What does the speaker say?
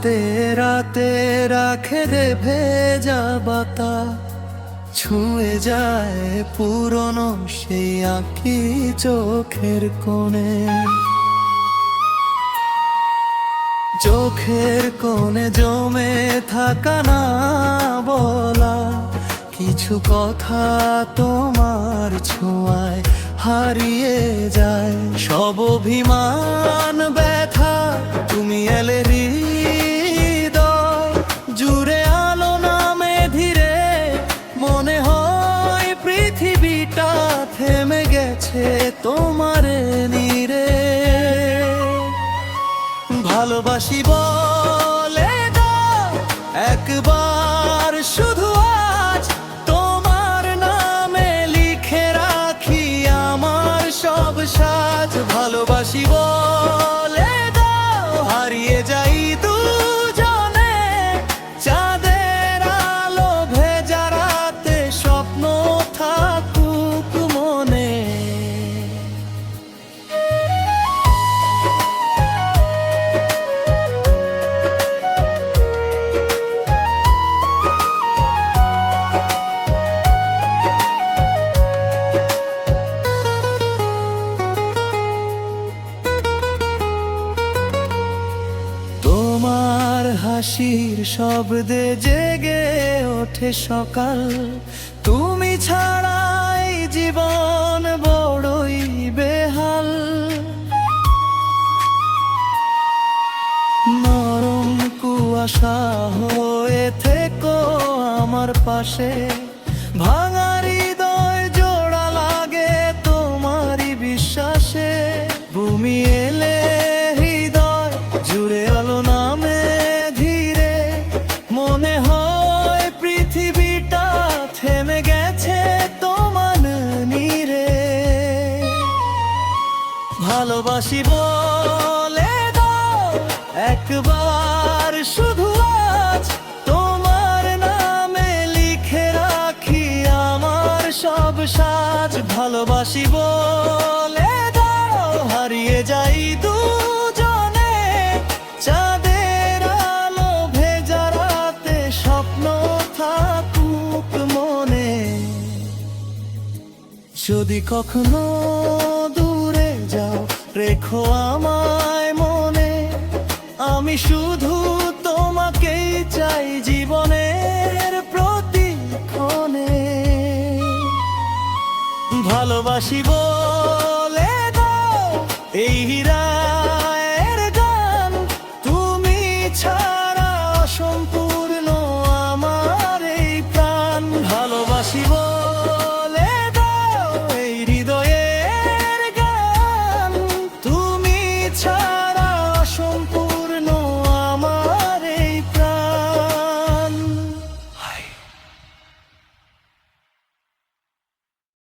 রাতে রাতে রাখে রে ভেজা বাতা, ছুঁয়ে যায় পুরনো সেই আঁকি চোখের কোণে। চোখের কোণে জমে থাকা না বলা কিছু কথা তোমার ছোঁয়ায় হারিয়ে যায়। সব অভিমান ব্যথা তুমি এলে হৃদয় জুড়ে, আলো নামে ধীরে মনে হয় পৃথিবীটা থেমে গেছে তোমার নীরে। ভালোবাসি বলে দাও একবার শুধু আজ, তোমার নামে লিখে রাখি আমার সব সাজ। ভালোবাসি বলে দাও হারিয়ে যাই দুজনে চাঁদের আলো ভেজা রাতে, স্বপ্ন থাকুক মনে। তোমার হাসির শব্দে জেগে ওঠে সকাল, তুমি ছাড়াই জীবন বড়ই বেহাল। নরম কুয়াশা হয়ে থেকো আমার পাশে, ভাঙা হৃদয় জোড়া লাগে তোমারই বিশ্বাসে। ভূমি এলে হৃদয় জুড়ে আলো নামে ধীরে, মনে হয় পৃথিবীটা থেমে গেছে তোমার নীরে। ভালোবাসি বলে দাও একবার শুধু আজ, তোমার নামে লিখে রাখি আমার সব সাজ। ভালোবাসি বলে দাও হারিয়ে যাই দুজনে চাঁদের আলো ভেজা রাতে, স্বপ্ন থাকুক মনে। যদি কখনো দূরে যাও রেখো আমায় মনে, আমি শুধু তোমাকেই চাই জীবনের প্রতিক্ষণে। ভালোবাসি বলে দাও এই হীরা